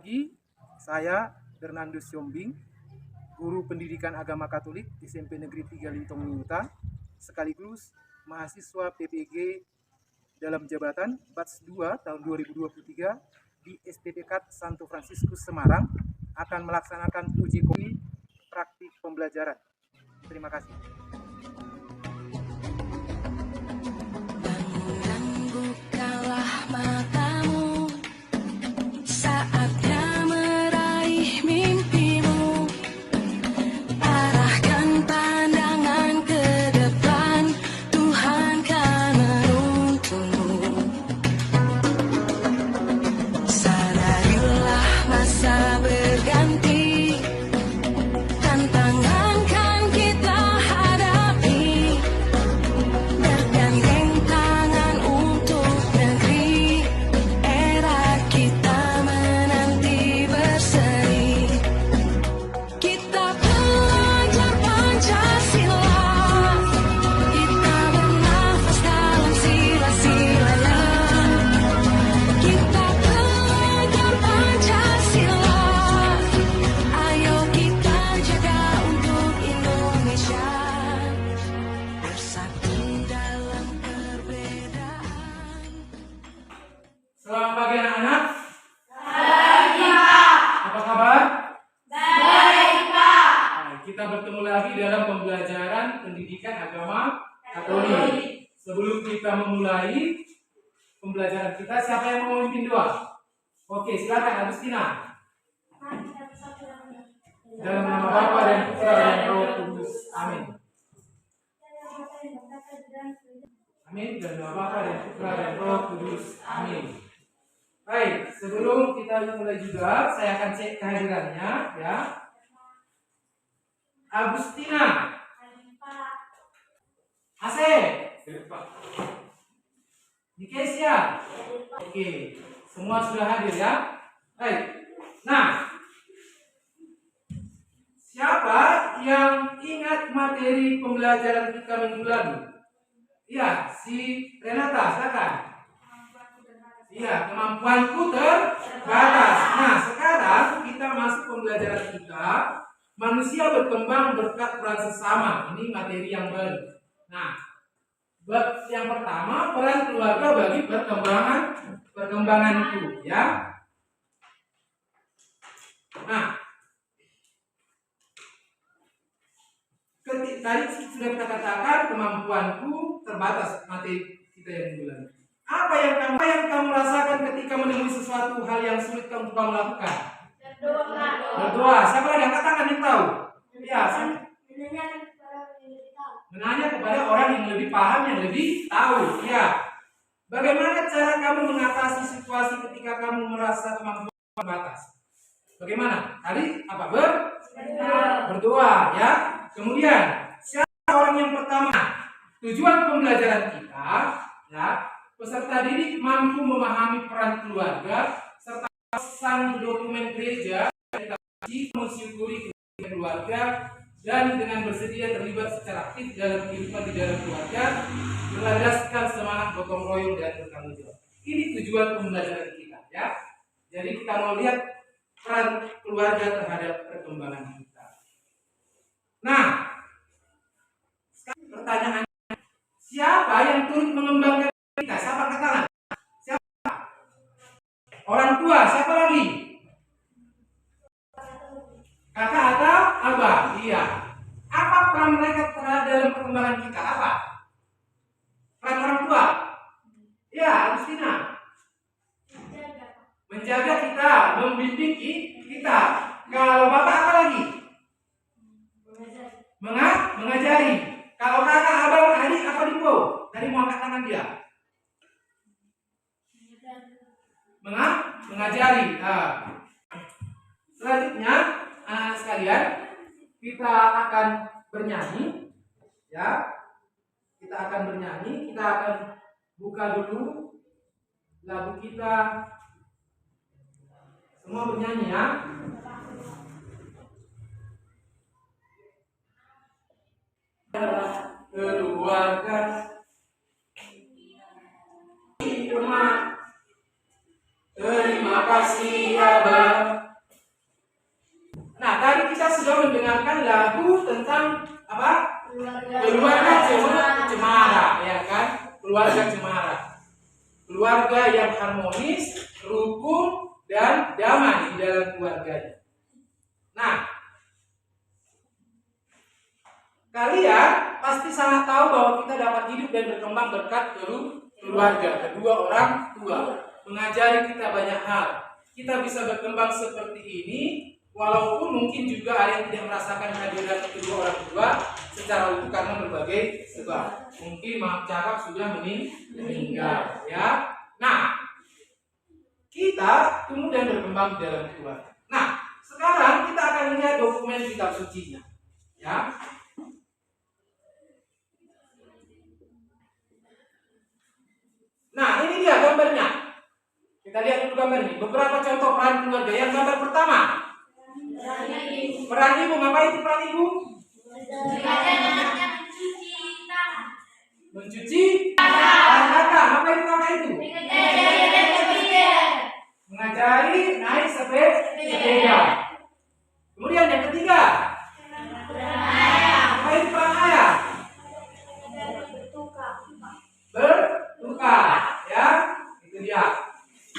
pagi, saya Bernardus Siombing, guru pendidikan agama Katolik SMP Negeri 3 Lintong Niuta, sekaligus mahasiswa PPG dalam jabatan Batch 2 tahun 2023 di STPK Santo Fransiskus Semarang akan melaksanakan uji kompetensi praktik pembelajaran. Terima kasih. Bukalah matamu, saatnya meraih mimpimu. Arahkan pandangan ke depan, Tuhan kan menuntunmu. Sadarilah masa berganti, tantangan kan kita hadapi. Bergandeng tangan untuk negeri, era kita menanti berseri. Kita belajar Pancasila, kita bernafas dalam sila-silanya. Kita belajar Pancasila, ayo kita jaga untuk Indonesia. Bersatu dalam perbedaan. Selamat pagi anak-anak. Pagi, Pak. Apa kabar? Baik, Pak. Nah, kita bertemu lagi dalam pembelajaran pendidikan agama Katolik. Sebelum kita memulai pembelajaran kita, siapa yang mau memimpin doa? Oke, silakan Agustina. Dalam nama Bapa dan Putra dan Roh Kudus. Amin. Amin. Dalam nama Bapa dan Putra dan Roh Kudus. Amin. Baik, sebelum kita mulai juga, saya akan cek kehadirannya, ya. Agustina. Asep. Nikesia. Oke, semua sudah hadir ya. Baik. Nah, siapa yang ingat materi pembelajaran kita minggu lalu? Iya, si Renata, silakan. Iya, kemampuanku terbatas. Nah, sekarang kita masuk pembelajaran kita. Manusia berkembang berkat peran sesama. Ini materi yang baru. Nah, bab yang pertama, peran keluarga bagi perkembanganku, ya. Nah, tadi sudah kita katakan kemampuanku terbatas, materi kita yang bulan. Apa yang kamu rasakan ketika menemui sesuatu hal yang sulit untuk kamu lakukan? Berdoa. Siapa lagi angkat tangan yang tahu? Ya, menanya kepada orang yang lebih paham, yang lebih tahu. Ya. Bagaimana cara kamu mengatasi situasi ketika kamu merasa kemampuan terbatas? Bagaimana? Tadi apa? Berdoa, ya. Kemudian, siapa orang yang pertama? Tujuan pembelajaran kita, ya, peserta didik mampu memahami peran keluarga serta pesan dokumen gereja yang mensyukuri keluarga dan dengan bersedia terlibat secara aktif dalam kehidupan di dalam keluarga, berlandaskan semangat gotong royong dan bertanggung jawab. Ini tujuan pembelajaran kita, ya. Jadi kita mau lihat peran keluarga terhadap perkembangan kita. Nah, sekarang pertanyaan, siapa yang turut mengembangkan kita? Siapa angkat tangan? Siapa? Orang tua, siapa lagi? Kakak atau abah? Iya. Apa peran mereka terhadap dalam perkembangan kita? Apa? Peran orang tua? Iya, Agustina. Menjaga kita, membimbing kita. Kalau bapak apa lagi? Mengajari. Kalau kakak, abang, adik, apa dipo? Tadi mau angkat tangan dia. Mengajari. Selanjutnya, anak sekalian, kita akan bernyanyi, ya. Kita akan bernyanyi. Kita akan buka dulu lagu kita. Semua bernyanyi, ya. Keluarga terima kasih Abah pasti sangat tahu bahwa kita dapat hidup dan berkembang berkat keluarga, kedua orang tua. Mengajari kita banyak hal. Kita bisa berkembang seperti ini, walaupun mungkin juga ada yang tidak merasakan kehadiran kedua orang tua secara utuh karena berbagai sebab. Mungkin maaf cakap sudah meninggal, ya. Nah, kita tumbuh dan berkembang di dalam keluarga. Nah, sekarang kita akan lihat dokumen kitab sucinya, ya. Nah, ini dia gambarnya. Kita lihat dulu gambar ini. Beberapa contoh peran keluarga. Yang gambar pertama, peran ibu. Apa itu peran ibu? Mencuci kakak. Apa itu kakak itu? Mengajari naik sepeda. Kemudian yang ketiga, apa itu peran ayah? Bertukar, ya. Itu dia.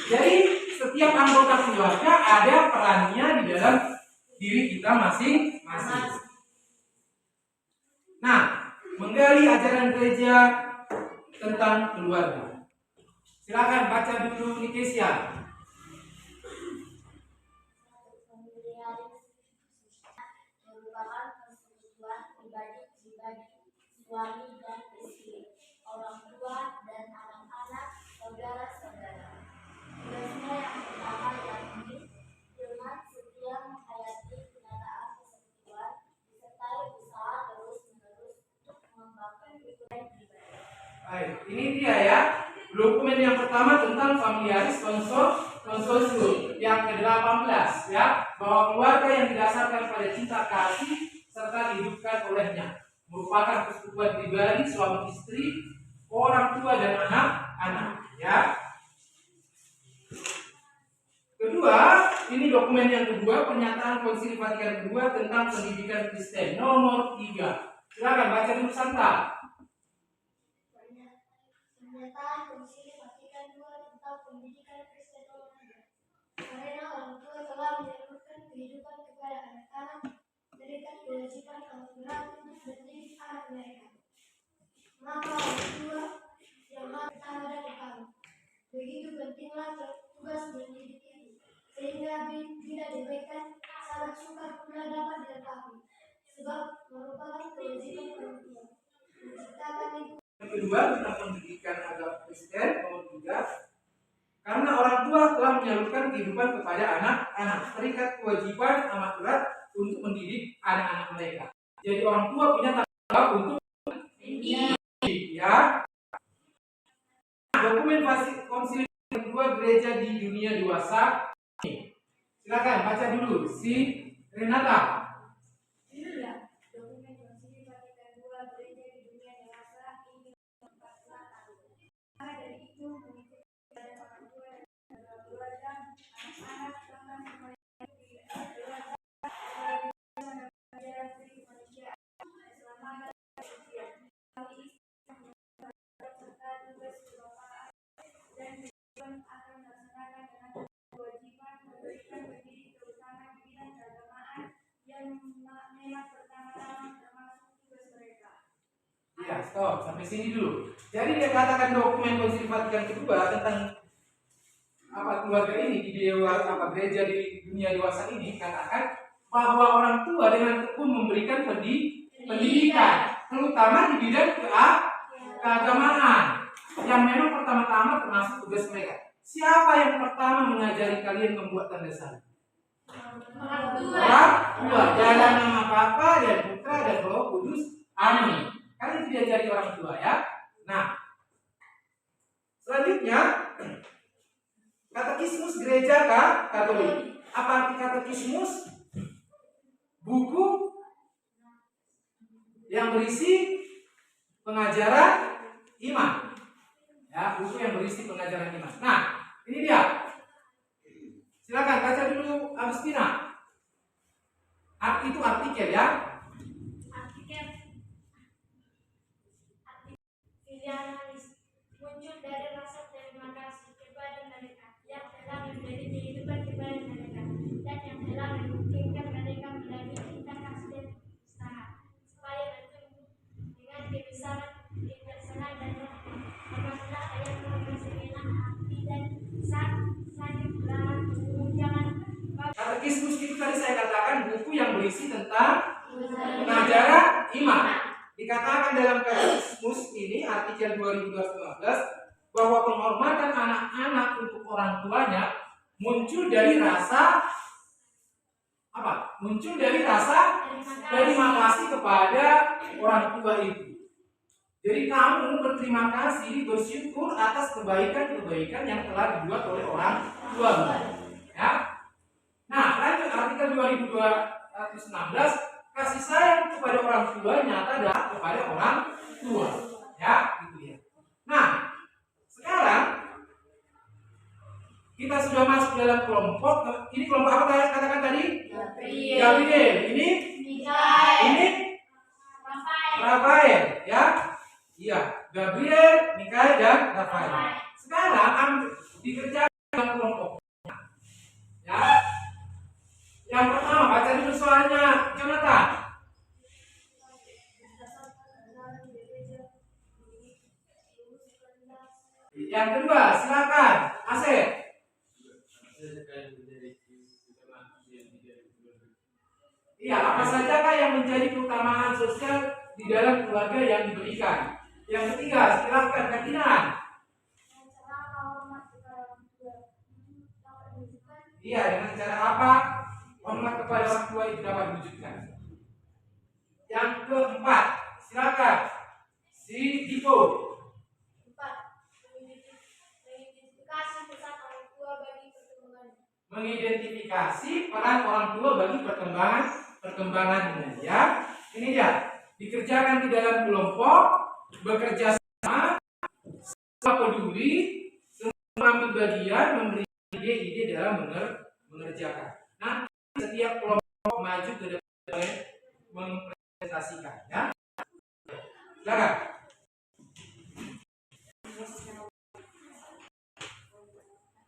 Jadi setiap anggota keluarga ada perannya di dalam diri kita masing-masing. Nah, menggali ajaran gereja tentang keluarga. Silakan baca dulu Nikesia. Merupakan persekutuan pribadi-pribadi, suami dan istri, orang tua dan anak-anak, saudara-saudara. Tugasnya yang pertama yakni dengan setia menghayati kenyataan persekutuan, disertai usaha terus-menerus untuk mengembangkan kehidupan pribadi. Baik, ini dia ya. Dokumen yang pertama tentang familiaris consortium yang ke-18 ya, bahwa keluarga yang didasarkan pada cinta kasih serta dihidupkan olehnya merupakan persekutuan pribadi suami istri, orang tua dan anak-anak ya. Kedua, ini dokumen yang kedua, pernyataan Konsili Vatikan II tentang pendidikan Kristen nomor 3. Silakan baca dulu Santa. Pernyataan Konsili Vatikan II tentang pendidikan Kristen nomor 3. Karena orang tua telah menyalurkan kehidupan kepada anak-anak, berikan kewajiban orang tua untuk mendidik anak mereka. Maka orang tua yang harus ada di kamu. Begitu pentinglah tugas mendidik itu, sehingga bila diberikan sangat sukar pula dapat dilengkapi, sebab merupakan kewajiban orang tua menciptakan itu. Yang kedua tentang pendidikan agama Kristen nomor 3. Karena orang tua telah menyalurkan kehidupan kepada anak-anak, terikat kewajiban amat berat untuk mendidik anak-anak mereka. Jadi orang tua punya tanggung jawab untuk mendidik, ya. Dokumen Konsili kedua gereja di dunia dewasa. Silakan baca dulu si Renata. Ini ya, dokumen Konsili Vatikan II gereja di dunia dewasa ini 14 tahun. Maka dari itu mengikuti pada orang tua dan keluarga, anak-anak bahkan semua keluarga sebagai pelajaran kemanusiaan, keselamatan dan kesucian. Kami serta tugas kebapaan dan kehidupan akan melaksanakan dengan kewajiban memberikan pendidik terutama di bidang keagamaan yang memang pertama-tama termasuk tugas mereka. Ya, stop sampai sini dulu. Jadi dia katakan dokumen Konsili Vatikan kedua tentang keluarga ini di gereja di dunia dewasa ini katakan bahwa orang tua dengan tekun memberikan pendidikan, terutama di bidang keagamaan yang memang pertama-tama termasuk tugas mereka. Siapa yang pertama mengajari kalian membuat tanda salib? Orang tua. Dalam nama Bapa dan Putra dan Roh Kudus. Amin. Kalian diajari orang tua ya. Nah, selanjutnya Katekismus Gereja Katolik. Apa arti katekismus? Buku yang berisi pengajaran iman. Ya, buku yang berisi pengajaran iman. Nah, ini dia. Silakan baca dulu Agustina. Itu artikel ya. Artikel pilihan manis muncul dari rasa terima kasih kepada mereka yang telah memberi kehidupan kepada mereka dan yang telah memungkinkan mereka melalui cinta kasih dan usaha supaya bertumbuh dengan sangat bijaksana dan apabila ayah bersegenap hati dan sakit dalam jangan Katekismus itu tadi saya katakan buku yang berisi tentang pengajaran iman. Dikatakan dalam katekismus ini artikel 2015 bahwa penghormatan anak-anak untuk orang tuanya muncul dari rasa apa? Muncul dari rasa terima kasih kepada orang tua itu. Jadi kamu berterima kasih, bersyukur atas kebaikan-kebaikan yang telah dibuat oleh orang tua. Ya. Nah, lanjut artikel 2216, kasih sayang kepada orang tua nyata dan kepada orang tua. Ya, gitu ya. Nah, sekarang kita sudah masuk dalam kelompok. Ini kelompok apa saya katakan tadi? Gabriel. Ini Rafael, ya. Iya, Gabriel, Mikael dan Rafael. Sekarang dikerjakan dalam kelompok. Ya. Yang pertama baca dulu soalnya, Jonathan. Yang kedua, silakan, Asep. Iya, apa sajakah yang menjadi keutamaan sosial di dalam keluarga yang diberikan? Yang ketiga, silakan Katinan. Iya, dengan cara apa hormat kepada orang tua itu dapat diwujudkan? Yang keempat, silakan si Dipo. Mengidentifikasi peran orang tua bagi perkembangannya, ya. Ini dia, dikerjakan di dalam kelompok, bekerja sama, peduli, semua ambil bagian, memberi ide-ide dalam mengerjakan. Nanti setiap kelompok maju ke depan mempresentasikan, ya. Silakan.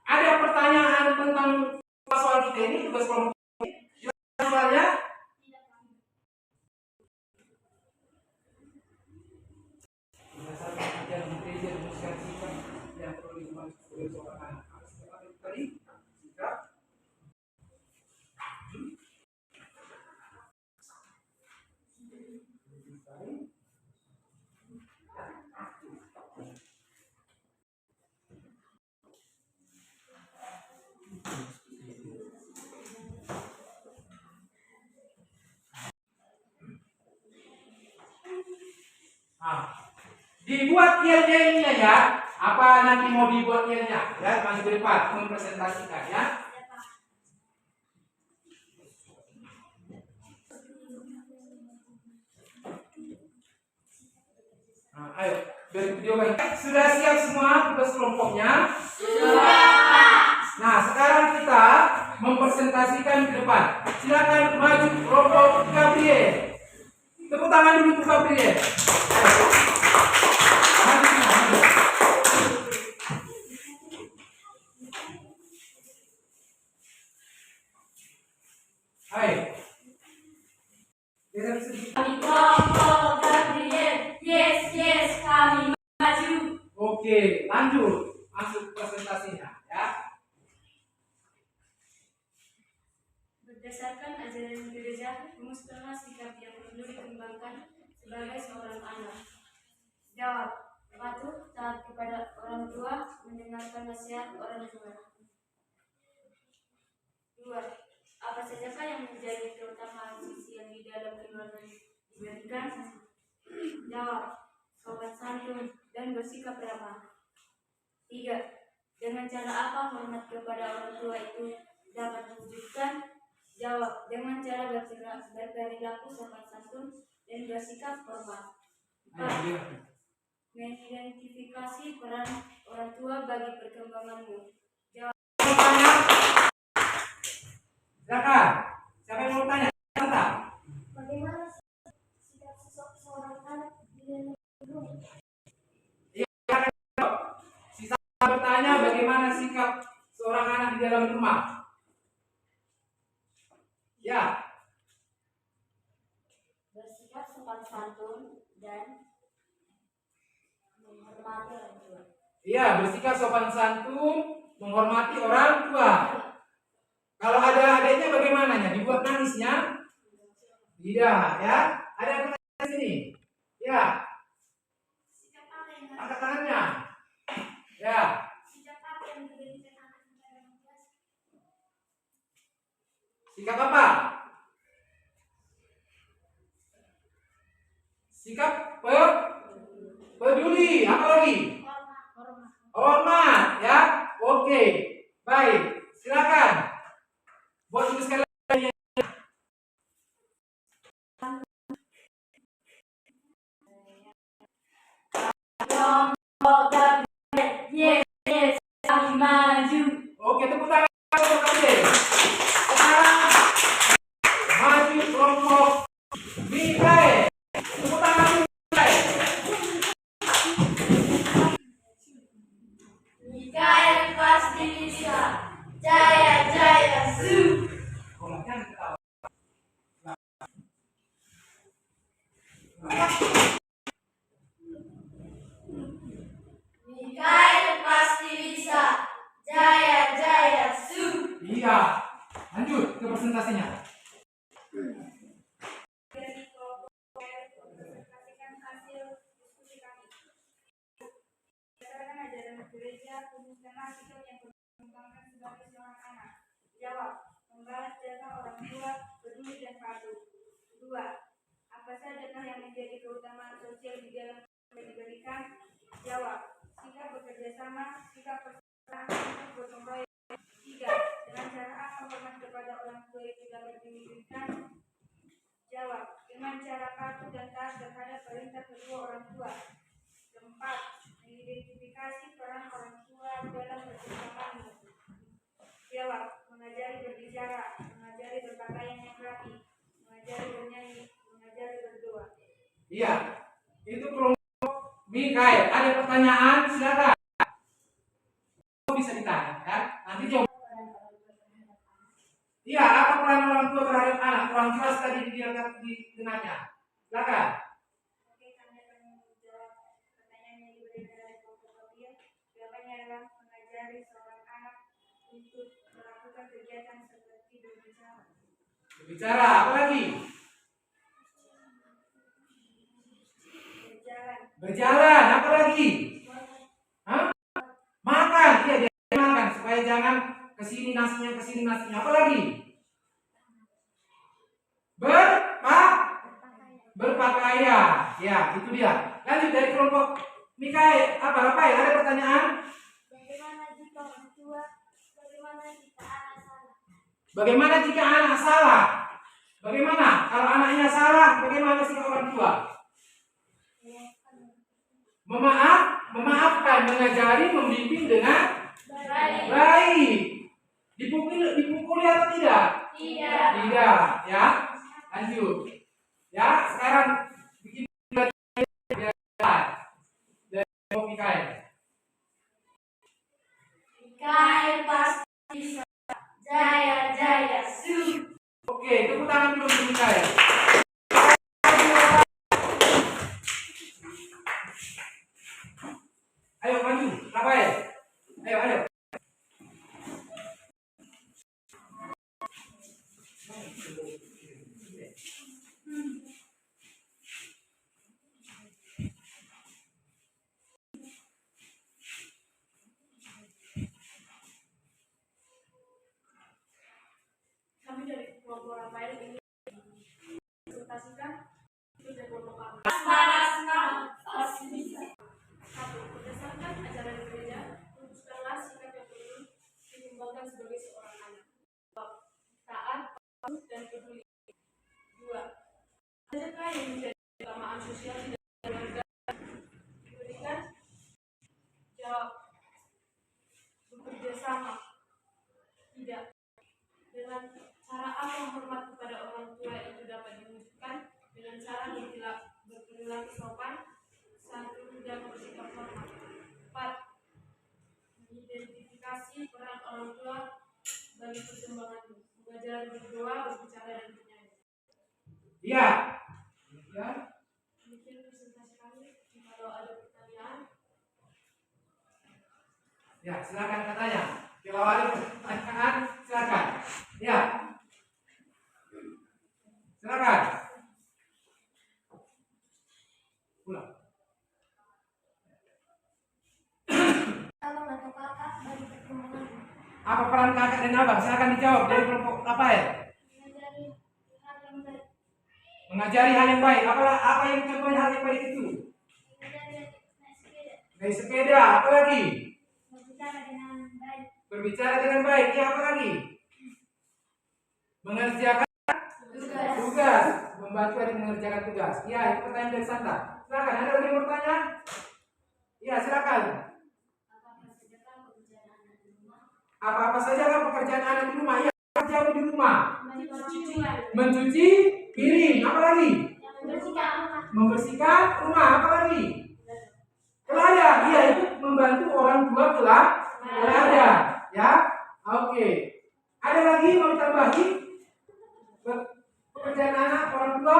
Ada pertanyaan tentang soal kita ini, tugas kelompok ini? Soalnya berdasarkan ajaran gereja rumuskan sikap yang perlu dimasuki oleh seorang anak. Tadi sikap dibuat yel-yelnya, ya. Apa nanti mau dibuat yelnya? Ya, maju ke depan mempresentasikan, ya. Nah, ayo, dari video kan. Sudah siap semua tugas kelompoknya? Sudah. Nah, sekarang kita mempresentasikan ke depan. Silakan maju kelompok Gabriel. Tepuk tangan dulu untuk Gabriel. Hai. Kelompok Gabriel, yes, kami maju. Oke, lanjut. Masuk presentasinya, ya. Berdasarkan ajaran gereja, rumuskanlah sikap yang perlu dikembangkan sebagai seorang anak. Jawab, patuh, taat kepada orang tua, mendengarkan nasihat orang tua. 2. Apa sajakah yang menjadi keutamaan sosial di dalam keluarga diberikan? Jawab, sopan santun dan bersikap ramah. 3. Dengan cara apa hormat kepada orang tua itu dapat diwujudkan? Jawab, dengan cara berperilaku sopan santun dan bersikap hormat. 4. Mengidentifikasi peran orang tua bagi perkembanganmu. Jawab. Silakan. Siapa yang mau tanya? Tentang Bagaimana sikap seorang anak di dalam rumah? sisa bertanya bagaimana sikap seorang anak di dalam rumah? Ya. Bersikap sopan santun dan Iya, bersikap sopan santun, menghormati orang tua. Kalau ada adiknya bagaimana? Dibuat nangisnya? Tidak, ya. Ada yang pertanyaan sini? Ya, Sikap apa yang harus angkat tangannya. Ya, sikap apa yang diberikan anak kepada orang tua? sikap apa? Sikap peduli. Apa lagi? Hormat. Hormat, ya. Oke, baik. Silakan. Buat tulis sekali. Oke, tepuk tangan untuk Ade. Sekarang maju kelompok Mikael. Tepuk tangan untuk Mikael. Mikael pasti bisa. Jaya jaya su. Oh, jangan ketawa. Mikael pasti bisa. Jaya jaya su. Iya. Lanjut ke presentasinya. Dari kelompok presentasikan hasil diskusi kami. Berdasarkan ajaran gereja, rumuskanlah sikap yang berkembangkan sebagai seorang anak. Jawab, membalas jasa orang tua, peduli dan patuh. 2. Apa sajakah yang menjadi keutamaan sosial di dalam yang diberikan? Jawab, sikap bekerja sama, sikap persaudaraan, sikap gotong royong. 3. Dengan cara apa hormat kepada orang tua itu dapat diwujudkan? Jawab, dengan cara patuh dan taat terhadap perintah kedua orang tua. 4. Mengidentifikasi peran orang tua dalam perkembanganmu. Jawab, mengajari berbicara, mengajari berpakaian yang rapi, mengajari bernyanyi, mengajari berdoa. Iya. Itu kelompok Mikael. Ada pertanyaan? Silakan. Bisa ditanya, ya. Nanti jawab. Iya, apa peran orang tua terhadap anak? Kurang jelas tadi di dengannya. Silakan. Oke, kami akan menjawab pertanyaan yang diberikan dari kelompok Fabia. Jawabannya adalah mengajari seorang anak untuk melakukan kegiatan seperti berbicara. Berbicara, apa lagi? Berjalan. Berjalan, apa lagi? Hah? Makan, iya dia makan supaya jangan kesini nasinya. Apa lagi? Berpakaian. Ya, itu dia. Lanjut dari kelompok Mikael, Rafael, ada pertanyaan? Bagaimana jika orang tua? Bagaimana jika anak salah? Bagaimana jika anak salah? Bagaimana? Kalau anaknya salah, bagaimana sikap orang tua? Memaafkan, mengajari, membimbing dengan baik. Dipukuli atau tidak? Tidak, ya. Lanjut. Ya, sekarang bikin dari Mikael. Mikael pasti bisa. Jaya jaya su. Oke, tepuk tangan dulu untuk Mikael. Ayo maju, Rafael. Ayo. Kami dari kelompok Rafael ini presentasikan itu dari kelompok kami. Pasti bisa. 1. Berdasarkan ajaran gereja, rumuskanlah sikap yang perlu dikembangkan sebagai seorang anak. Taat, patuh, dan peduli. 2. Adakah yang menjadi keutamaan sosial di dalam keluarga diberikan? Jawab, bekerja sama. Tidak. Dengan cara apa hormat kepada orang tua itu dapat diwujudkan? Dengan cara berperilaku sopan, santun, dan bersikap hormat. 4. Mengidentifikasi peran orang tua bagi perkembanganmu. Mengajari berdoa, berbicara, dan bernyanyi. Iya. Ya. Demikian presentasi kami. Kalau ada pertanyaan, Ya, silakan katanya. Kalau ada pertanyaan, silakan. Ya, silakan. Ulang. Abang atau kakak bagi perkembangan Apa peran kakak dan abang? Silakan dijawab dari kelompok apa ya? mengajari hal yang baik, Mengajari hal yang baik. Apa yang contohnya hal yang baik itu? mengajari naik sepeda, Naik sepeda. Apa lagi? berbicara dengan baik, Berbicara dengan baik. Ya, apa lagi? Mengerjakan tugas. Membantu adik mengerjakan tugas. Ya, itu pertanyaan dari Santa. Silakan. Ada lagi yang bertanya? Ya, silakan. apa-apa saja kan pekerjaan anak di rumah? Apa-apa saja kan pekerjaan anak di rumah? Ya, kerja di rumah. mencuci, Mencuci piring. Apa lagi? membersihkan rumah, Membersihkan rumah. Apa lagi? Pelayan. Iya, itu membantu orang tua pelayan. Ya, oke. Ada lagi mau ditambahi? Pekerjaan anak orang tua,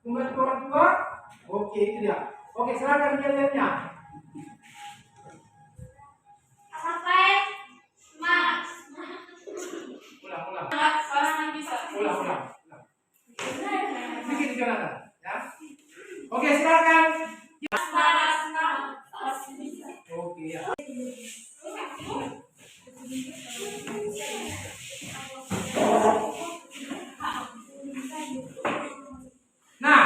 membantu orang tua. Oke, itu dia. Oke, silakan nilainya. sampai semangat, Ulang. orang yang bisa, Ulang. Sedikit Jonathan, ya. Oke, silakan. Oke, ya. Nah,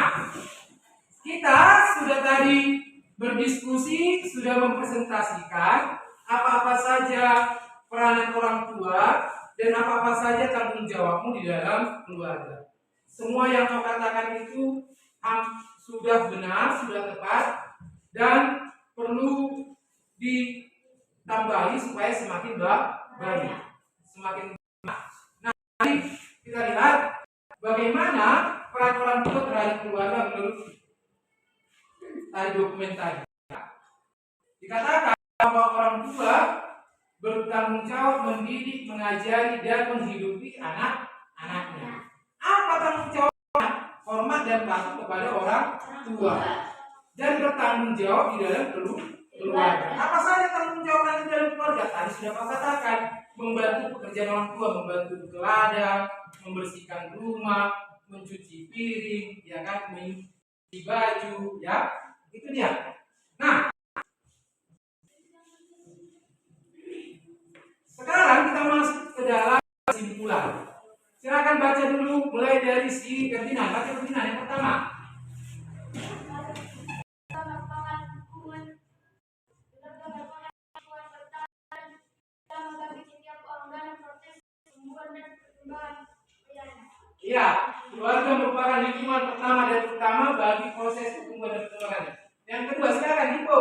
kita sudah tadi berdiskusi, sudah mempresentasikan apa-apa saja peranan orang tua dan apa-apa saja tanggung jawabmu di dalam keluarga. Semua yang kau katakan itu sudah benar, sudah tepat, dan perlu ditambahi supaya semakin baik, semakin baik. Nah, mari kita lihat bagaimana peran orang tua terhadap keluarga menurut tadi dokumen tadi. Dikatakan bahwa orang tua bertanggung jawab mendidik, mengajari, dan menghidupi anak-anaknya. Apa tanggung jawabnya? Hormat dan patuh kepada orang tua dan bertanggung jawab di dalam keluarga. Apa saja tanggung jawab di dalam keluarga? Tadi sudah kau katakan, membantu pekerjaan orang tua, membantu ke ladang, membersihkan rumah, mencuci piring, ya kan, mencuci baju, ya, itu dia. Nah, sekarang kita masuk ke dalam kesimpulan. Silakan baca dulu mulai dari si Ferdinand. Baca Ferdinand yang pertama. Iya, keluarga merupakan lingkungan pertama dan utama bagi proses pertumbuhan dan perkembangan. Yang kedua, silakan Ibu.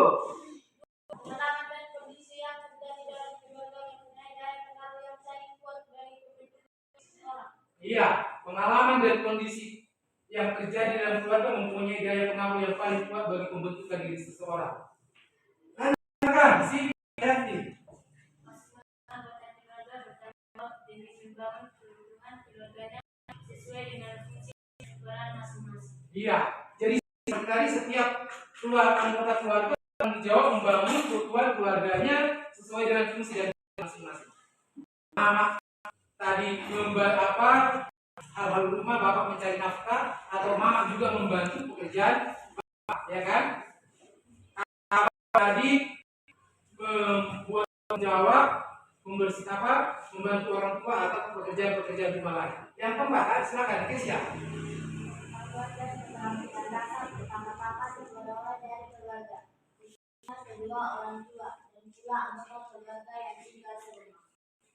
pengalaman dan kondisi yang terjadi dalam keluarga yang punya daya pengaruh yang sangat kuat bagi pembentukan seseorang. Iya, pengalaman dan kondisi yang terjadi dalam keluarga mempunyai daya pengaruh yang paling kuat bagi pembentukan diri seseorang. Silakan, si Yanti. Anggota keluarga bertanggung jawab demi membangun kehidupan keluarganya sesuai dengan fungsi dan peran masing-masing. Iya, jadi seperti tadi setiap anggota keluarga bertanggung jawab membangun keutuhan keluarganya sesuai dengan fungsi dan peran masing-masing. Mama tadi hal-hal rumah, bapak mencari nafkah, atau mama juga membantu pekerjaan bapak, ya kan? Tadi membuat jawab, membantu orang tua atau pekerjaan rumah lain. Yang keempat, silakan Kesia. Keluarga sebagai landasan pertama-tama dimulai dari keluarga. Kedua orang tua dan pula anggota keluarga yang tinggal serumah.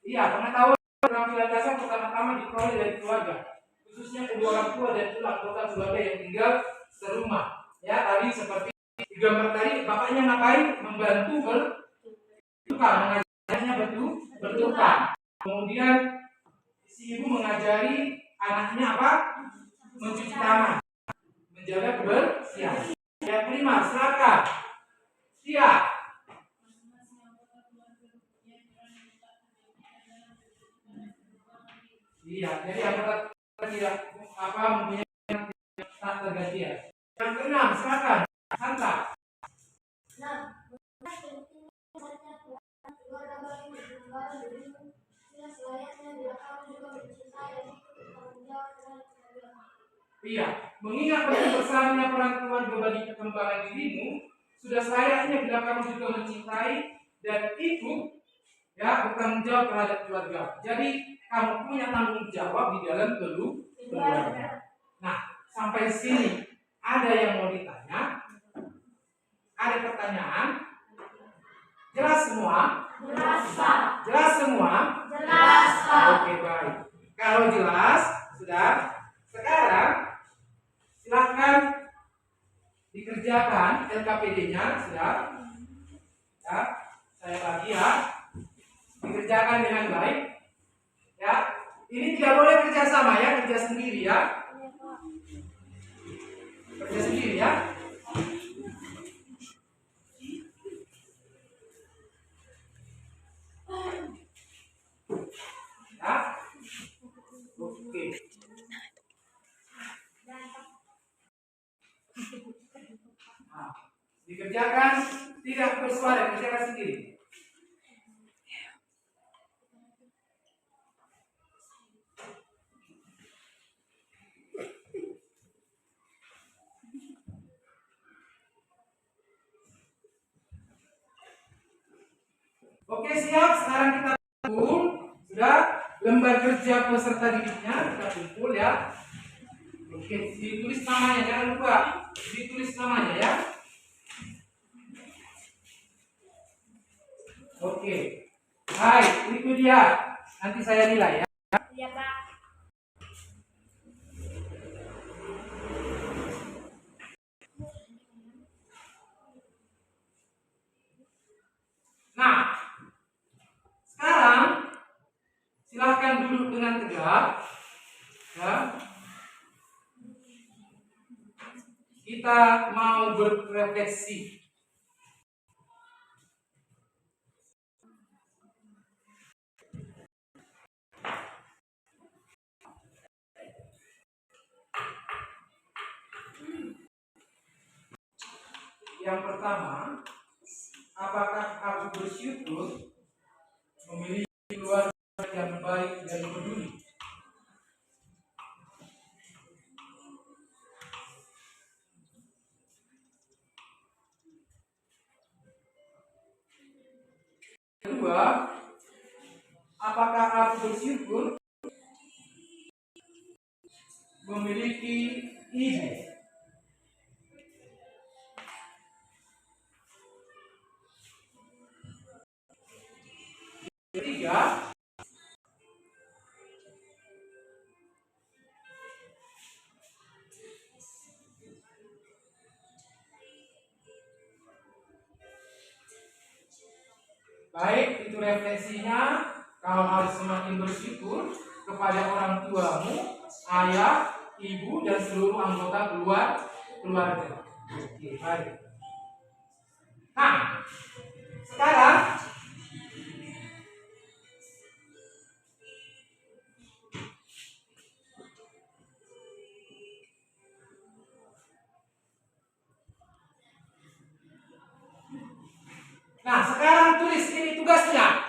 Iya, pengetahuan keterampilan dasar pertama-tama diperoleh dari keluarga, khususnya kedua orang tua dan pula anggota keluarga yang tinggal serumah. Ya, tadi seperti di gambar tadi, bapaknya ngapain? Membantu bertukar, mengajarnya bertukar. Kemudian si ibu mengajari anaknya apa? Mencuci tangan, menjaga kebersihan. Yang kelima, silakan. Siap. Iya, jadi anggota tidak mempunyai tak tergantian. Yang keenam, silakan. Santa. Nah, penting keluarga Iya, mengingat penting besarnya peran keluarga bagi perkembangan dirimu, sudah selayaknya bila kamu juga mencintai dan ikut ya bertanggung jawab terhadap keluarga. Jadi kamu punya tanggung jawab di dalam keluarga. Nah, sampai sini ada yang mau ditanya? Ada pertanyaan? Jelas semua? Jelas, Pak. Jelas semua? Jelas, Pak. Oke, baik. Kalau jelas, sudah. Sekarang silakan dikerjakan LKPD-nya, sudah. Ya, saya lagi ya. Dikerjakan dengan baik. Ya, ini tidak boleh kerja sama ya, kerja sendiri ya. Kerja sendiri ya. Ya. Oke. Nah, dikerjakan tidak bersuara, kerjakan sendiri. Oke, siap. Sekarang kita kumpul. Sudah lembar kerja peserta didiknya kita kumpul ya. Oke, ditulis namanya, jangan lupa ditulis namanya ya. Oke, baik, itu dia. Nanti saya nilai ya. Iya, Pak. Nah, sekarang silahkan duduk dengan tegak. Ya. Kita mau berrefleksi. Yang pertama, apakah aku bersyukur memiliki keluarga yang baik dan peduli? Kedua, apakah aku bersyukur memiliki ibu? Ketiga, baik, itu refleksinya. Kau harus semakin bersyukur kepada orang tuamu, ayah, ibu, dan seluruh anggota keluarga. Oke, baik. Nah, sekarang tulis ini tugasnya.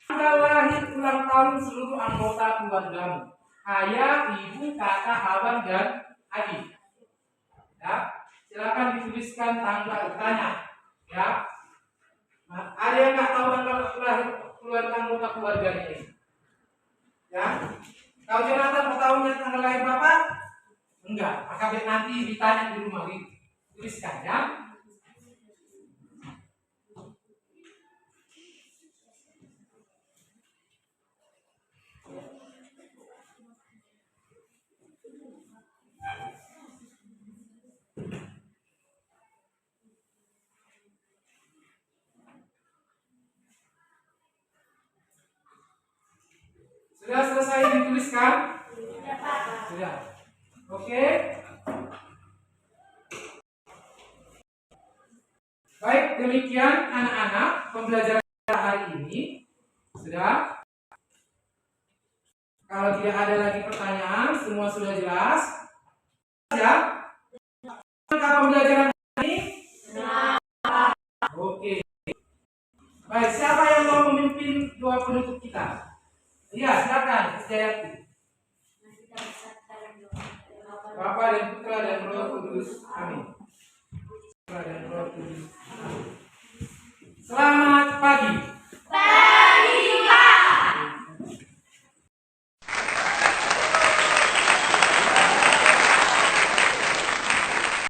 Tanggal lahir ulang tahun seluruh anggota keluargamu. Ayah, ibu, kakak, abang, dan adik. Ya, silakan dituliskan tanggal tanya. Ya, nah, ada yang nggak tahu tanggal lahir keluarga anggota keluarganya ini? Ya, tahu Jonathan tahunnya tanggal lahir berapa? Enggak, maka nanti ditanya di rumah tuliskan ya. Sudah selesai dituliskan? Sudah. Oke. Baik, demikian anak-anak pembelajaran hari ini. Sudah. Kalau tidak ada lagi pertanyaan, semua sudah jelas. Ya. Pembelajaran ini? Oke. Baik, siapa yang mau memimpin doa penutup kita? Iya, silakan. Jayati. Bapa dan Putra dan Roh Kudus. Amin. Putra dan Roh Kudus. Amin. Selamat pagi.